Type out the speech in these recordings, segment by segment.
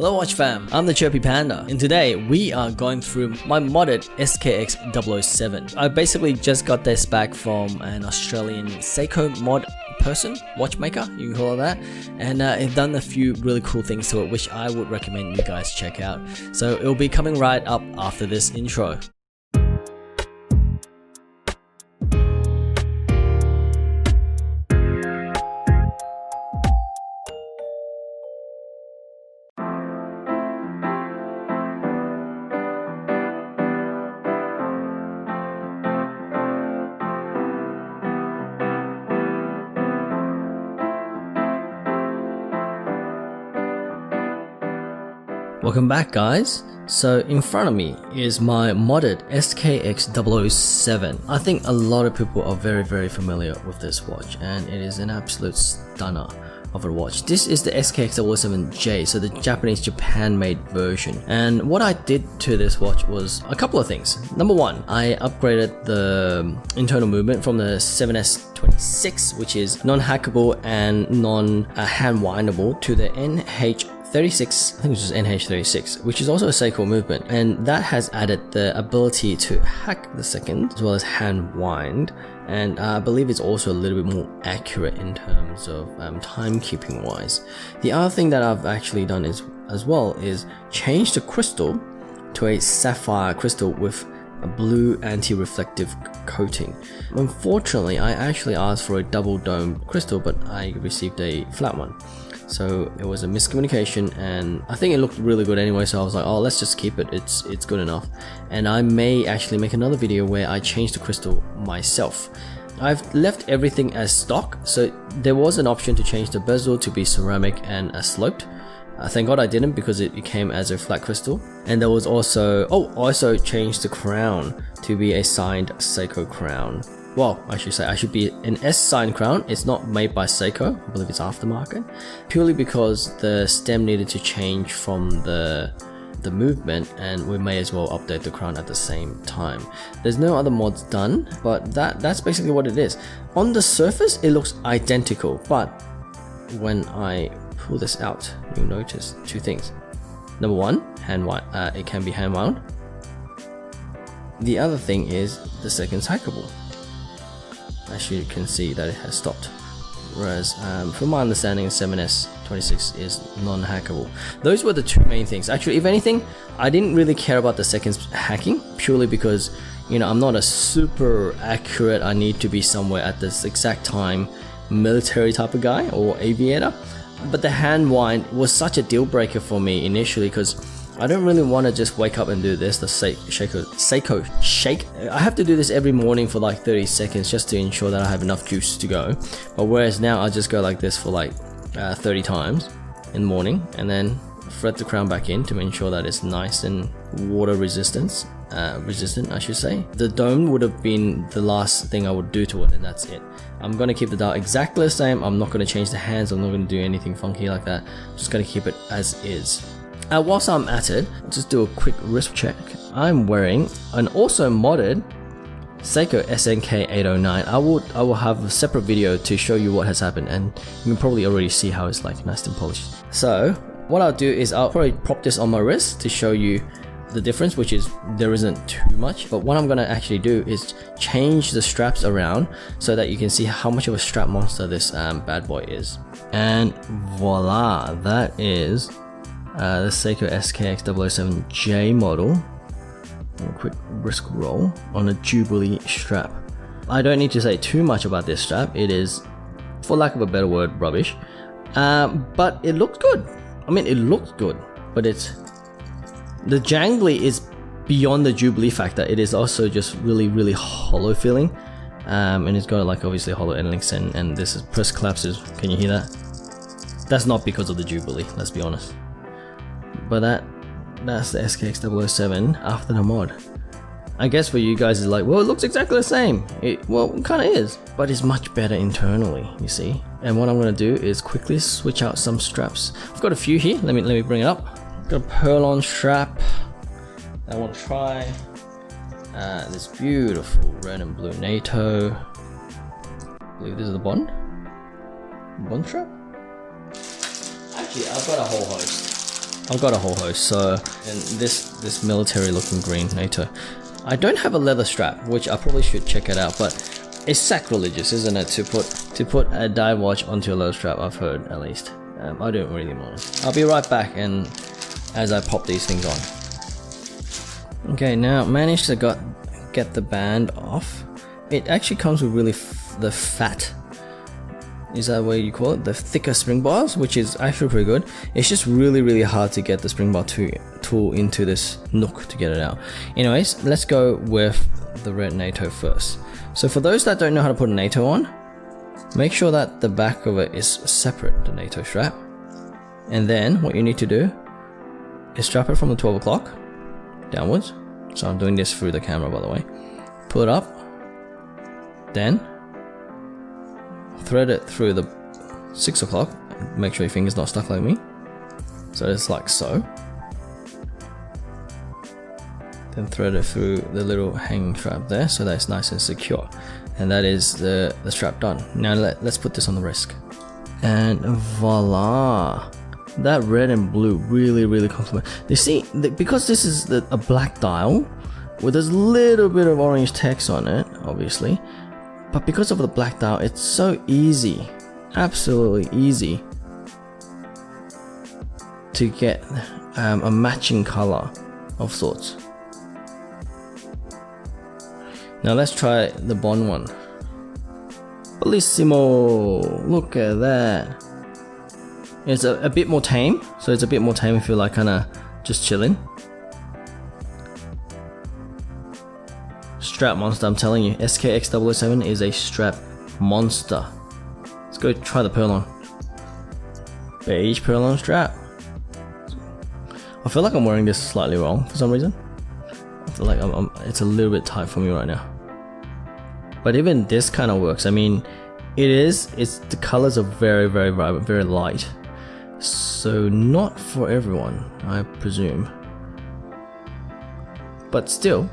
Hello Watch Fam, I'm the Chirpy Panda, and today we are going through my modded SKX007. I basically just got this back from an Australian Seiko mod person, watchmaker, you can call it that, and it's done a few really cool things to it which I would recommend you guys check out. So it'll be coming right up after this intro. Welcome back guys. So in front of me is my modded SKX007. I think a lot of people are very familiar with this watch, and it is an absolute stunner of a watch. This is the SKX007J, so the Japan made version. And what I did to this watch was a couple of things. Number one, I upgraded the internal movement from the 7S26, which is non-hackable and non-hand windable, to the NH36, I think it's just NH36, which is also a Seiko movement, and that has added the ability to hack the second as well as hand wind, and I believe it's also a little bit more accurate in terms of timekeeping wise. The other thing that I've actually done as well is change the crystal to a sapphire crystal with a blue anti-reflective coating. Unfortunately, I actually asked for a double dome crystal, but I received a flat one. So it was a miscommunication, and I think it looked really good anyway, so I was like, oh, let's just keep it, it's good enough. And I may actually make another video where I change the crystal myself. I've left everything as stock, so there was an option to change the bezel to be ceramic and sloped. Thank God I didn't, because it came as a flat crystal. And there was also changed the crown to be a signed Seiko crown. Well, I should be an S-signed crown. It's not made by Seiko, I believe it's aftermarket, purely because the stem needed to change from the movement, and we may as well update the crown at the same time. There's no other mods done, but that's basically what it is. On the surface, it looks identical, but when I pull this out, you'll notice two things. Number one, it can be hand wound. The other thing is the second's hackable. As you can see that it has stopped, whereas from my understanding 7S26 is non-hackable. Those were the two main things. Actually, if anything, I didn't really care about the second's hacking, purely because, you know, I'm not a super accurate, I need to be somewhere at this exact time military type of guy or aviator. But the hand wind was such a deal breaker for me initially, because I don't really want to just wake up and do this, the Seiko shake. I have to do this every morning for like 30 seconds just to ensure that I have enough juice to go. But whereas now I just go like this for like 30 times in the morning, and then thread the crown back in to ensure that it's nice and water resistant, I should say. The dome would have been the last thing I would do to it, and that's it. I'm going to keep the dial exactly the same. I'm not going to change the hands. I'm not going to do anything funky like that. I'm just going to keep it as is. Whilst I'm at it, I'll just do a quick wrist check. I'm wearing an also modded Seiko SNK809. I will have a separate video to show you what has happened, and you can probably already see how it's like nice and polished. So what I'll do is I'll probably prop this on my wrist to show you the difference, which is there isn't too much. But what I'm going to actually do is change the straps around so that you can see how much of a strap monster this bad boy is. And voila, that is the Seiko SKX007J model. A quick wrist roll on a Jubilee strap. I don't need to say too much about this strap. It is, for lack of a better word, rubbish. But it looks good. I mean, it looks good, but the jangly is beyond the Jubilee factor. It is also just really hollow feeling, and it's got like obviously hollow end links, and this is press collapses. Can you hear that? That's not because of the Jubilee, let's be honest. But that's the SKX007 after the mod. I guess for you guys it's like, well, it looks exactly the same. Well, it kind of is, but it's much better internally, you see. And what I'm going to do is quickly switch out some straps. I've got a few here. Let me bring it up. I've got a Perlon strap. I want to try this beautiful red and blue NATO. I believe this is the Bond strap. Actually, I've got a whole host. I've got a whole host. So, and this military looking green NATO. I don't have a leather strap, which I probably should check it out, but it's sacrilegious, isn't it, to put a dive watch onto a leather strap? I've heard, at least. I don't really mind. I'll be right back, and as I pop these things on. Okay, now managed to get the band off. It actually comes with really the fat. Is that what you call it? The thicker spring bars, which is actually pretty good. It's just really hard to get the spring bar tool into this nook to get it out. Anyways, let's go with the red NATO first. So for those that don't know how to put a NATO on, make sure that the back of it is separate, the NATO strap. And then what you need to do is strap it from the 12 o'clock downwards. So I'm doing this through the camera, by the way. Pull it up, then thread it through the 6 o'clock. Make sure your finger's not stuck like me. So it's like so. Then thread it through the little hanging strap there, so that it's nice and secure. And that is the strap done. Now let's put this on the wrist. And voila! That red and blue really complement. You see, because this is a black dial, with there's a little bit of orange text on it, obviously. But because of the black dial, it's so easy, absolutely easy, to get a matching color of sorts. Now let's try the Bond one. Bellissimo! Look at that. It's a bit more tame, so it's a bit more tame if you're like kinda just chilling. Strap monster, I'm telling you, SKX007 is a strap monster. Let's go try the pearl on. Beige pearl on strap. I feel like I'm wearing this slightly wrong for some reason. I feel like it's a little bit tight for me right now. But even this kind of works. I mean, the colors are very vibrant, very light. So not for everyone, I presume. But still,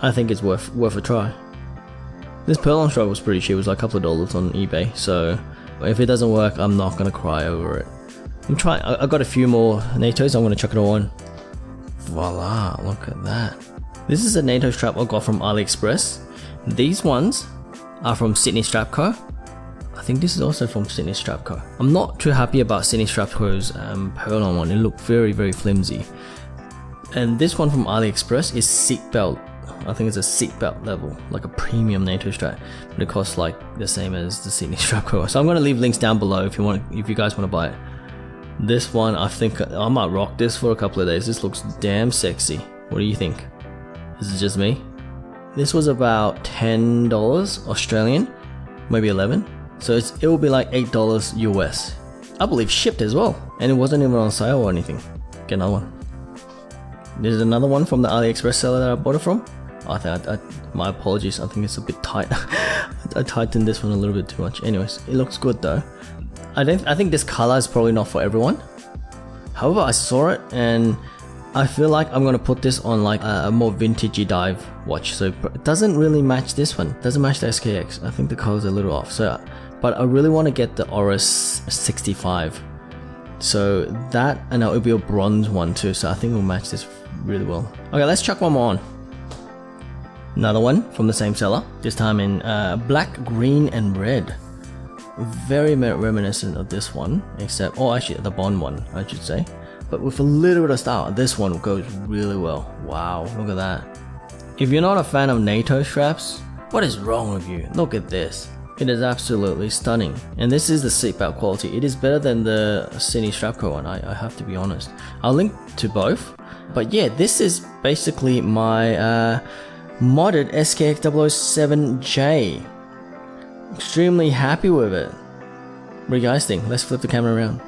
I think it's worth a try. This pearl on strap was pretty cheap. It was like a couple of dollars on eBay. So if it doesn't work, I'm not gonna cry over it. I'm trying. I got a few more NATOs. I'm gonna chuck it all on. Voila! Look at that. This is a NATO strap I got from AliExpress. These ones are from Sydney Strap Co. I think this is also from Sydney Strap Co. I'm not too happy about Sydney Strap Co's pearl on one. It looked very flimsy. And this one from AliExpress is seatbelt. I think it's a seatbelt level, like a premium NATO strap, but it costs like the same as the Sydney Strap Co. So I'm gonna leave links down below if you guys want to buy it. This one, I think I might rock this for a couple of days. This looks damn sexy. What do you think? Is it just me? This was about $10 Australian, maybe 11. So it will be like $8 US. I believe shipped as well, and it wasn't even on sale or anything. Get another one. This is another one from the AliExpress seller that I bought it from. My apologies, I think it's a bit tight. I tightened this one a little bit too much. Anyways, it looks good though. I think this color is probably not for everyone. However, I saw it and I feel like I'm gonna put this on like a more vintagey dive watch. So it doesn't really match this one. It doesn't match the SKX. I think the color's a little off. So, but I really want to get the Oris 65. So that, and it'll be a bronze one too. So I think it'll match this really well. Okay, let's chuck one more on. Another one from the same seller. This time in black, green, and red. Very reminiscent of this one, except, oh, actually the Bond one, I should say. But with a little bit of style, this one goes really well. Wow, look at that. If you're not a fan of NATO straps, what is wrong with you? Look at this. It is absolutely stunning. And this is the seatbelt quality. It is better than the Sydney Strap Co one, I have to be honest. I'll link to both. But yeah, this is basically my modded SKX007J. Extremely happy with it. What do you guys think? Let's flip the camera around.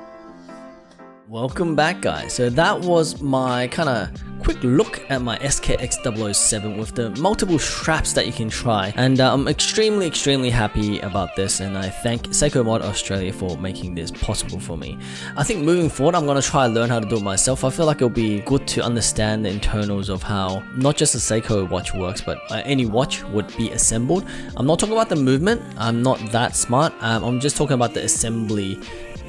Welcome back, guys. So that was my kind of quick look at my SKX007 with the multiple straps that you can try, and I'm extremely happy about this, and I thank Seiko Mod Australia for making this possible for me. I think moving forward I'm going to try and learn how to do it myself. I feel like it'll be good to understand the internals of how not just a Seiko watch works, but any watch would be assembled. I'm not talking about the movement, I'm not that smart, I'm just talking about the assembly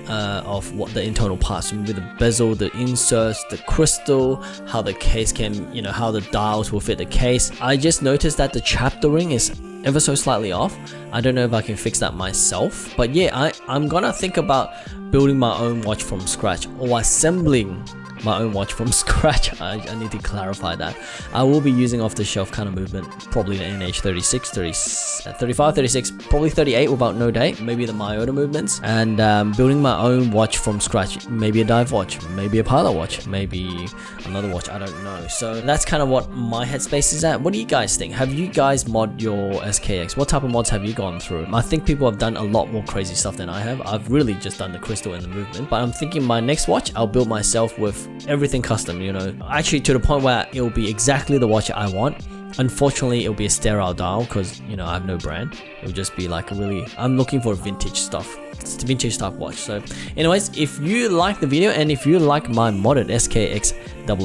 of what the internal parts, maybe the bezel, the inserts, the crystal, how the case can, you know, how the dials will fit the case. I just noticed that the chapter ring is ever so slightly off. I don't know if I can fix that myself, but yeah, I'm gonna think about building my own watch from scratch, or assembling my own watch from scratch. I need to clarify that. I will be using off the shelf kind of movement, probably the NH36, 35, 36, probably 38 without no date, maybe the Miyota movements, and building my own watch from scratch, maybe a dive watch, maybe a pilot watch, maybe another watch, I don't know. So that's kind of what my headspace is at. What do you guys think? Have you guys mod your SKX? What type of mods have you gone through? I think people have done a lot more crazy stuff than I have. I've really just done the crystal and the movement, but I'm thinking my next watch I'll build myself with everything custom, you know, actually to the point where it'll be exactly the watch I want. Unfortunately, it'll be a sterile dial because, you know, I have no brand. It'll just be like a really, I'm looking for vintage stuff. It's a vintage type watch. So anyways, if you like the video and if you like my modded SKX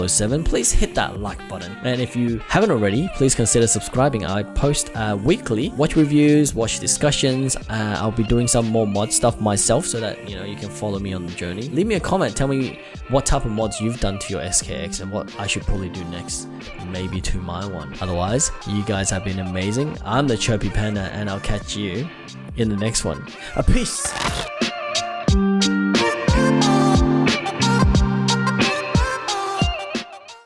007, please hit that like button. And if you haven't already, please consider subscribing. I post weekly watch reviews, watch discussions. I'll be doing some more mod stuff myself so that, you know, you can follow me on the journey. Leave me a comment. Tell me what type of mods you've done to your SKX and what I should probably do next. Maybe to my one. Otherwise, you guys have been amazing. I'm the Chirpy Panda and I'll catch you in the next one. Peace!